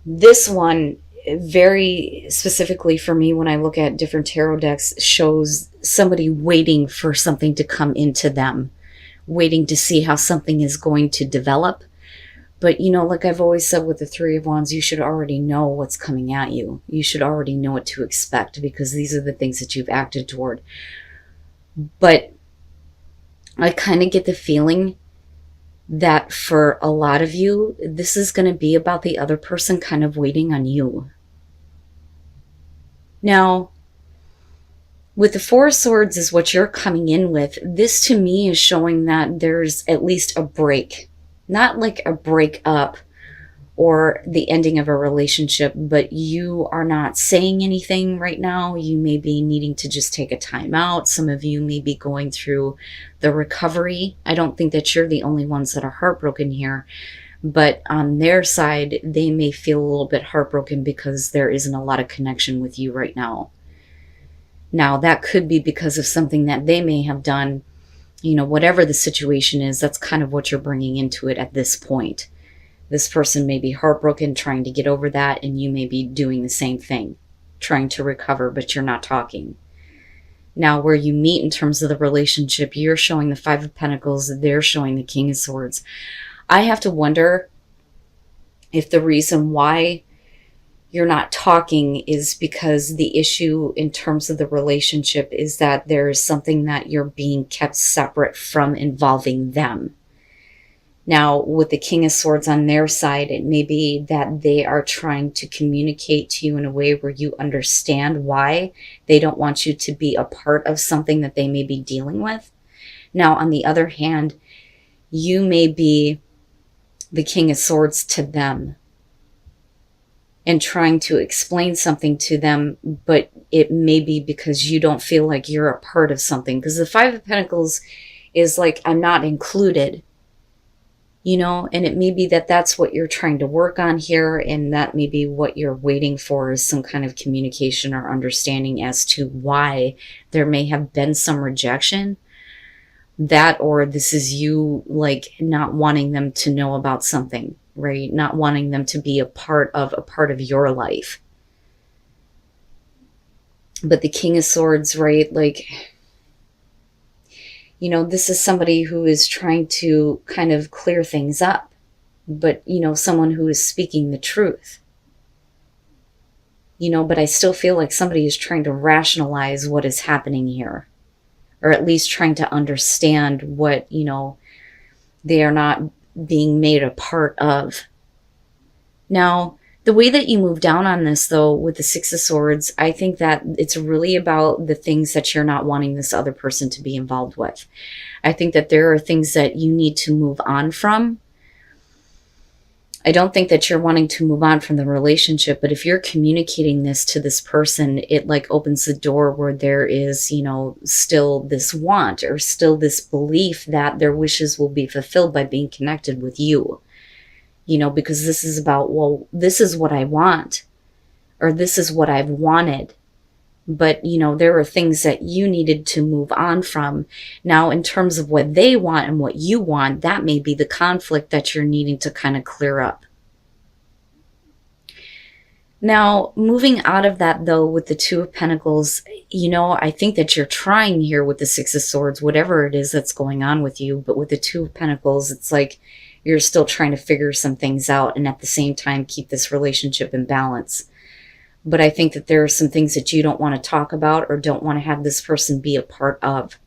This one, very specifically for me, when I look at different tarot decks, shows somebody waiting for something to come into them, waiting to see how something is going to develop. But, like I've always said with the Three of Wands, you should already know what's coming at you. You should already know what to expect, because these are the things that you've acted toward. But I kind of get the feeling that for a lot of you, this is going to be about the other person kind of waiting on you. Now, with the Four of Swords is what you're coming in with. This to me is showing that there's at least a break. Not like a breakup or the ending of a relationship, but you are not saying anything right now. You may be needing to just take a time out. Some of you may be going through the recovery. I don't think that you're the only ones that are heartbroken here, but on their side, they may feel a little bit heartbroken because there isn't a lot of connection with you right now. Now, that could be because of something that they may have done. Whatever the situation is, that's kind of what you're bringing into it at this point. This person may be heartbroken, trying to get over that, and you may be doing the same thing, trying to recover, but you're not talking. Now, where you meet in terms of the relationship, you're showing the Five of Pentacles, they're showing the King of Swords. I have to wonder if the reason why you're not talking is because the issue in terms of the relationship is that there is something that you're being kept separate from involving them. Now, with the King of Swords on their side, it may be that they are trying to communicate to you in a way where you understand why they don't want you to be a part of something that they may be dealing with. Now, on the other hand, you may be the King of Swords to them and trying to explain something to them, but it may be because you don't feel like you're a part of something. Because the Five of Pentacles is like, I'm not included, and it may be that that's what you're trying to work on here, and that may be what you're waiting for is some kind of communication or understanding as to why there may have been some rejection. That, or this is you like not wanting them to know about something, right? Not wanting them to be a part of your life. But the King of Swords, right? Like, this is somebody who is trying to kind of clear things up, but, someone who is speaking the truth. But I still feel like somebody is trying to rationalize what is happening here, or at least trying to understand what, they are not being made a part of. Now, the way that you move down on this, though, with the Six of Swords, I think that it's really about the things that you're not wanting this other person to be involved with. I think that there are things that you need to move on from. I don't think that you're wanting to move on from the relationship, but if you're communicating this to this person, it like opens the door where there is, still this want or still this belief that their wishes will be fulfilled by being connected with you. Because this is about, well, this is what I want, or this is what I've wanted. But, there are things that you needed to move on from. Now, in terms of what they want and what you want, that may be the conflict that you're needing to kind of clear up. Now, moving out of that, though, with the Two of Pentacles, I think that you're trying here with the Six of Swords, whatever it is that's going on with you. But with the Two of Pentacles, it's like you're still trying to figure some things out and at the same time keep this relationship in balance. But I think that there are some things that you don't want to talk about or don't want to have this person be a part of.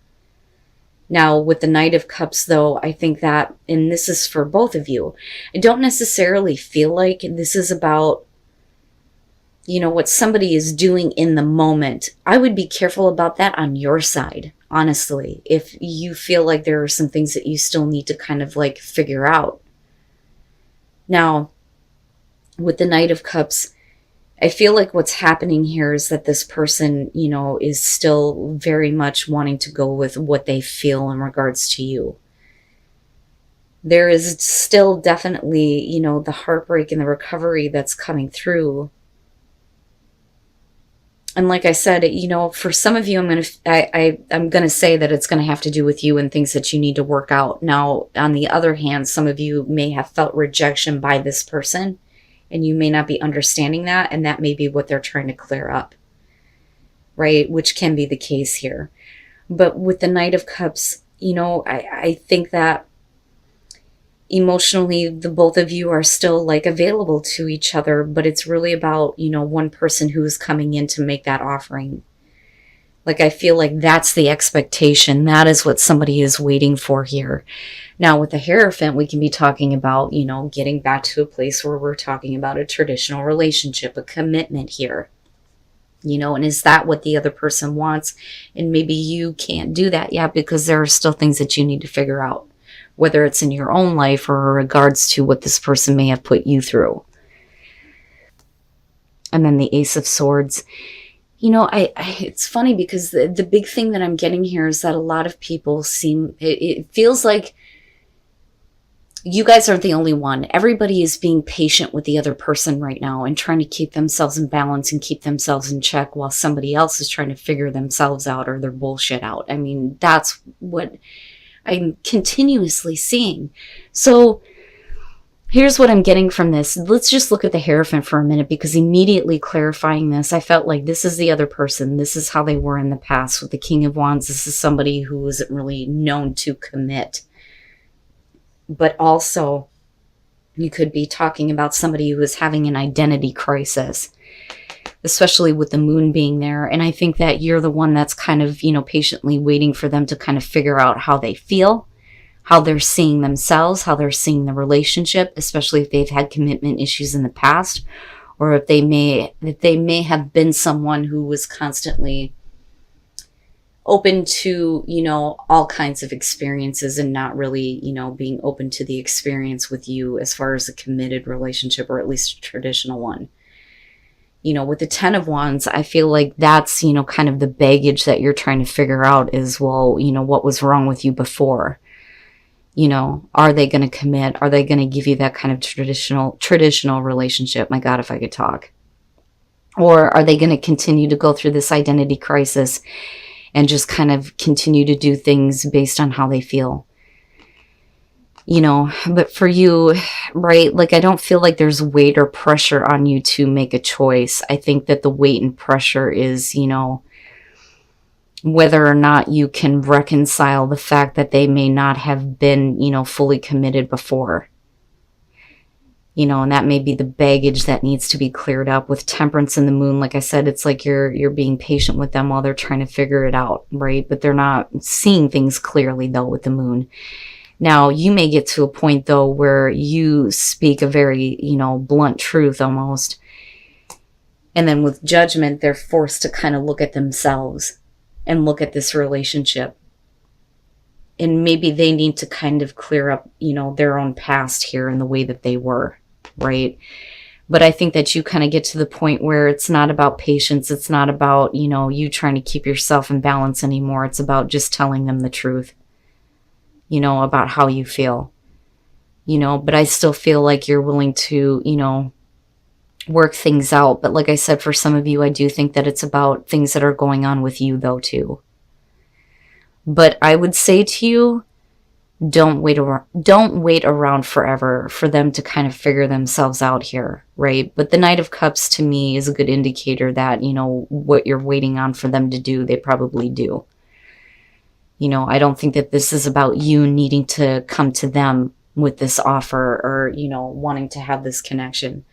Now, with the Knight of Cups, though, I think that, and this is for both of you, I don't necessarily feel like this is about, what somebody is doing in the moment. I would be careful about that on your side, honestly, if you feel like there are some things that you still need to kind of like figure out. Now, with the Knight of Cups, I feel like what's happening here is that this person, is still very much wanting to go with what they feel in regards to you. There is still definitely, the heartbreak and the recovery that's coming through. And like I said, for some of you, I'm going to say that it's going to have to do with you and things that you need to work out. Now, on the other hand, some of you may have felt rejection by this person And you may not be understanding that, and that may be what they're trying to clear up, right? Which can be the case here. But with the Knight of Cups, I think that emotionally, the both of you are still like available to each other, but it's really about, one person who is coming in to make that offering. Like, I feel like that's the expectation. That is what somebody is waiting for here. Now, with the Hierophant, we can be talking about, getting back to a place where we're talking about a traditional relationship, a commitment here. And is that what the other person wants? And maybe you can't do that yet because there are still things that you need to figure out, whether it's in your own life or in regards to what this person may have put you through. And then the Ace of Swords. It's funny because the big thing that I'm getting here is that a lot of people it feels like you guys aren't the only one. Everybody is being patient with the other person right now and trying to keep themselves in balance and keep themselves in check while somebody else is trying to figure themselves out or their bullshit out. I mean, that's what I'm continuously seeing. So here's what I'm getting from this. Let's just look at the Hierophant for a minute, because immediately clarifying this, I felt like this is the other person. This is how they were in the past. With the King of Wands, this is somebody who isn't really known to commit. But also, you could be talking about somebody who is having an identity crisis, especially with the Moon being there. And I think that you're the one that's kind of, patiently waiting for them to kind of figure out how they feel, how they're seeing themselves, how they're seeing the relationship, especially if they've had commitment issues in the past, or if they may have been someone who was constantly open to, all kinds of experiences and not really, being open to the experience with you as far as a committed relationship, or at least a traditional one. With the Ten of Wands, I feel like that's, kind of the baggage that you're trying to figure out is, well, what was wrong with you before? Are they going to commit? Are they going to give you that kind of traditional relationship? My God, if I could talk. Or are they going to continue to go through this identity crisis and just kind of continue to do things based on how they feel? But for you, right, like, I don't feel like there's weight or pressure on you to make a choice. I think that the weight and pressure is, whether or not you can reconcile the fact that they may not have been, fully committed before. And that may be the baggage that needs to be cleared up. With Temperance and the Moon, like I said, it's like you're being patient with them while they're trying to figure it out, right? But they're not seeing things clearly, though, with the Moon. Now, you may get to a point, though, where you speak a very, blunt truth almost. And then with Judgment, they're forced to kind of look at themselves and look at this relationship. And maybe they need to kind of clear up, their own past here and the way that they were, right? But I think that you kind of get to the point where it's not about patience. It's not about, you trying to keep yourself in balance anymore. It's about just telling them the truth, about how you feel, but I still feel like you're willing to, work things out. But like I said, for some of you, I do think that it's about things that are going on with you, though, too. But I would say to you, don't wait around forever for them to kind of figure themselves out here, right? But the Knight of Cups, to me, is a good indicator that, what you're waiting on for them to do, they probably do. I don't think that this is about you needing to come to them with this offer or, wanting to have this connection.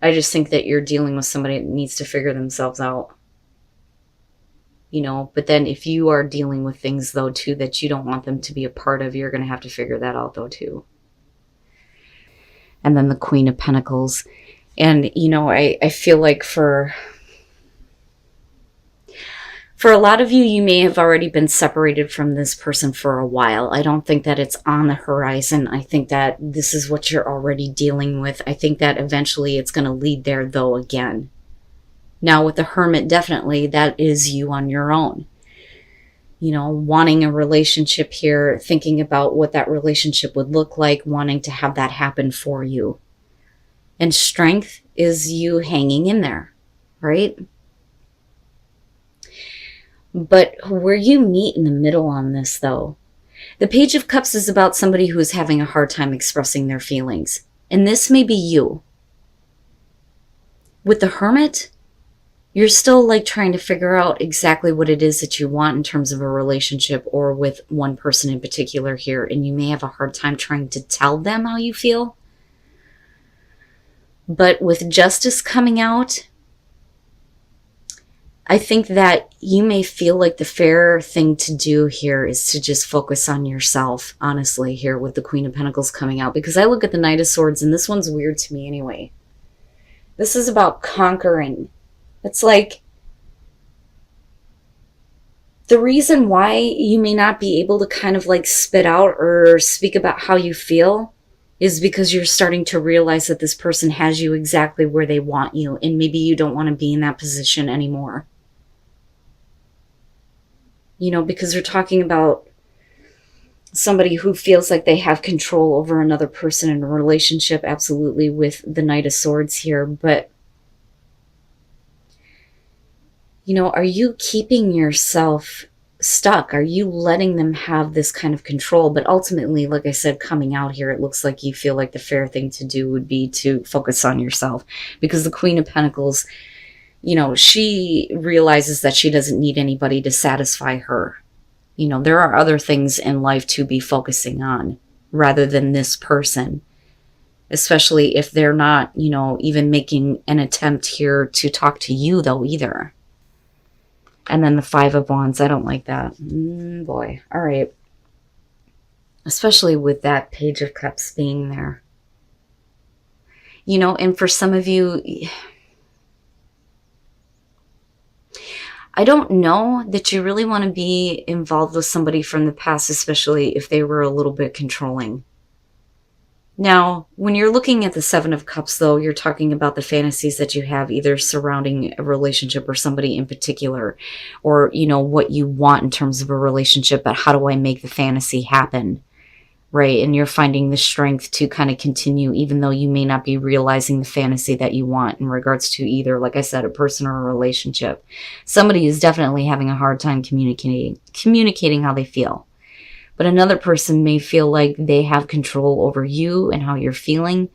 I just think that you're dealing with somebody that needs to figure themselves out. But then if you are dealing with things, though, too, that you don't want them to be a part of, you're going to have to figure that out, though, too. And then the Queen of Pentacles. And, I feel like for a lot of you, you may have already been separated from this person for a while. I don't think that it's on the horizon. I think that this is what you're already dealing with. I think that eventually it's going to lead there, though, again. Now, with the Hermit, definitely, that is you on your own. Wanting a relationship here, thinking about what that relationship would look like, wanting to have that happen for you. And Strength is you hanging in there, right? But where you meet in the middle on this, though, the Page of Cups is about somebody who is having a hard time expressing their feelings. And this may be you. With the Hermit, you're still like trying to figure out exactly what it is that you want in terms of a relationship or with one person in particular here. And you may have a hard time trying to tell them how you feel. But with Justice coming out, I think that you may feel like the fair thing to do here is to just focus on yourself, honestly, here with the Queen of Pentacles coming out. Because I look at the Knight of Swords, and this one's weird to me anyway. This is about conquering. It's like the reason why you may not be able to kind of like spit out or speak about how you feel is because you're starting to realize that this person has you exactly where they want you, and maybe you don't want to be in that position anymore. You know, because we're talking about somebody who feels like they have control over another person in a relationship, absolutely, with the Knight of Swords here. But, you know, are you keeping yourself stuck? Are you letting them have this kind of control? But ultimately, like I said, coming out here, it looks like you feel like the fair thing to do would be to focus on yourself. Because the Queen of Pentacles, you know, she realizes that she doesn't need anybody to satisfy her. You know, there are other things in life to be focusing on rather than this person. Especially if they're not, you know, even making an attempt here to talk to you, though, either. And then the Five of Wands, I don't like that. Boy. All right. Especially with that Page of Cups being there. You know, and for some of you, I don't know that you really want to be involved with somebody from the past, especially if they were a little bit controlling. Now, when you're looking at the Seven of Cups, though, you're talking about the fantasies that you have either surrounding a relationship or somebody in particular, or, you know, what you want in terms of a relationship, but how do I make the fantasy happen, right? And you're finding the strength to kind of continue, even though you may not be realizing the fantasy that you want in regards to either, like I said, a person or a relationship. Somebody is definitely having a hard time communicating how they feel. But another person may feel like they have control over you and how you're feeling.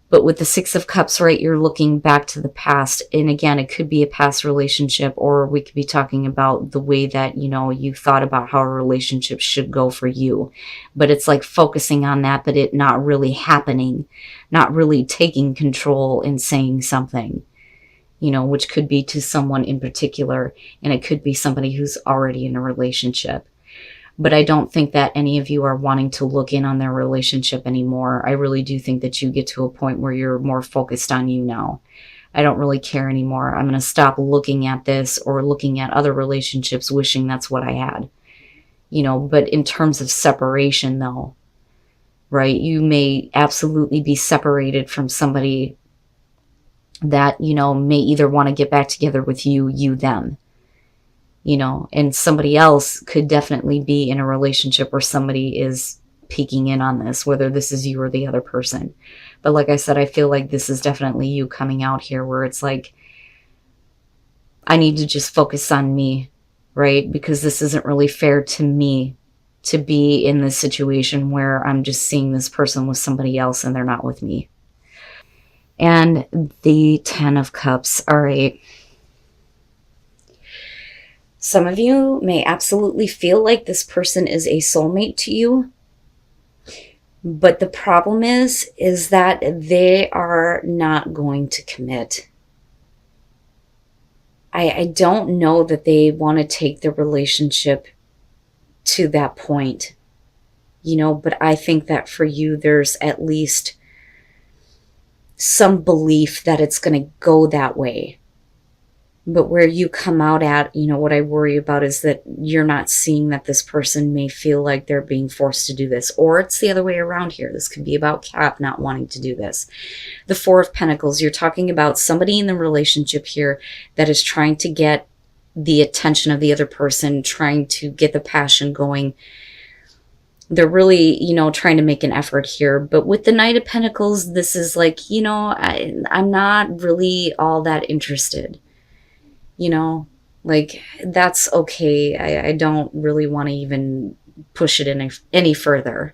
But with the Six of Cups, right, you're looking back to the past. And again, it could be a past relationship, or we could be talking about the way that, you know, you thought about how a relationship should go for you. But it's like focusing on that, but it not really happening, not really taking control and saying something, you know, which could be to someone in particular. And it could be somebody who's already in a relationship. But I don't think that any of you are wanting to look in on their relationship anymore. I really do think that you get to a point where you're more focused on you now. I don't really care anymore. I'm going to stop looking at this or looking at other relationships wishing that's what I had. You know, but in terms of separation, though, right, you may absolutely be separated from somebody that, you know, may either want to get back together with you, them. You know, and somebody else could definitely be in a relationship where somebody is peeking in on this, whether this is you or the other person. But like I said, I feel like this is definitely you coming out here where it's like, I need to just focus on me, right? Because this isn't really fair to me to be in this situation where I'm just seeing this person with somebody else and they're not with me. And the Ten of Cups. All right. Some of you may absolutely feel like this person is a soulmate to you. But the problem is that they are not going to commit. I don't know that they want to take the relationship to that point. You know, but I think that for you, there's at least some belief that it's going to go that way. But where you come out at, you know, what I worry about is that you're not seeing that this person may feel like they're being forced to do this. Or it's the other way around here. This could be about Cap not wanting to do this. The Four of Pentacles, you're talking about somebody in the relationship here that is trying to get the attention of the other person, trying to get the passion going. They're really, you know, trying to make an effort here. But with the Knight of Pentacles, this is like, you know, I'm not really all that interested. You know, like, that's okay. I don't really want to even push it any further.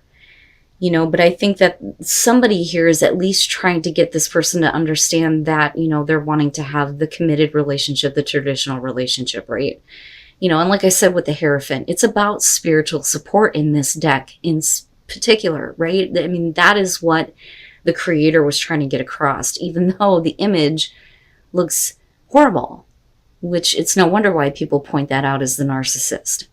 But I think that somebody here is at least trying to get this person to understand that, they're wanting to have the committed relationship, the traditional relationship, right? And like I said with the Hierophant, it's about spiritual support in this deck in particular, right? I mean, that is what the creator was trying to get across, even though the image looks horrible, which it's no wonder why people point that out as the narcissist.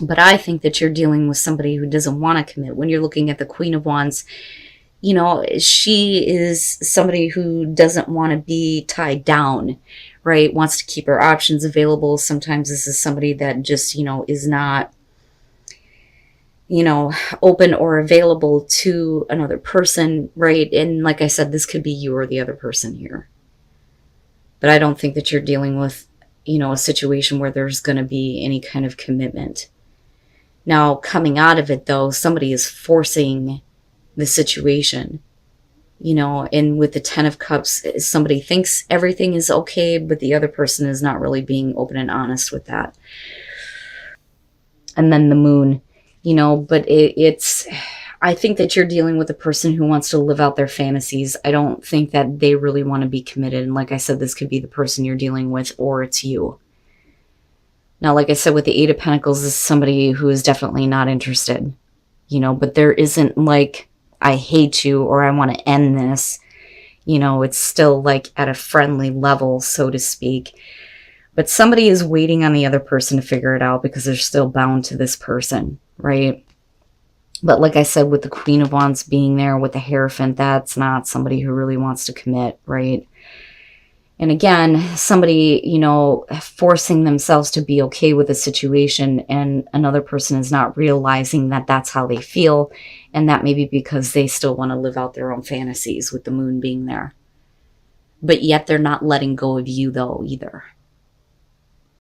But I think that you're dealing with somebody who doesn't want to commit. When you're looking at the Queen of Wands, she is somebody who doesn't want to be tied down, right? Wants to keep her options available. Sometimes this is somebody that just, is not, open or available to another person, right? And like I said, this could be you or the other person here. But I don't think that you're dealing with, a situation where there's going to be any kind of commitment. Now, coming out of it, though, somebody is forcing the situation, and with the Ten of Cups, somebody thinks everything is okay, but the other person is not really being open and honest with that. And then the Moon, but I think that you're dealing with a person who wants to live out their fantasies. I don't think that they really want to be committed. And like I said, this could be the person you're dealing with, or it's you. Now, like I said, with the Eight of Pentacles, this is somebody who is definitely not interested, but there isn't like, I hate you or I want to end this. It's still like at a friendly level, so to speak. But somebody is waiting on the other person to figure it out because they're still bound to this person, right? But like I said, with the Queen of Wands being there, with the Hierophant, that's not somebody who really wants to commit, right? And again, somebody, forcing themselves to be okay with a situation, and another person is not realizing that that's how they feel. And that may be because they still want to live out their own fantasies with the Moon being there. But yet they're not letting go of you, though, either.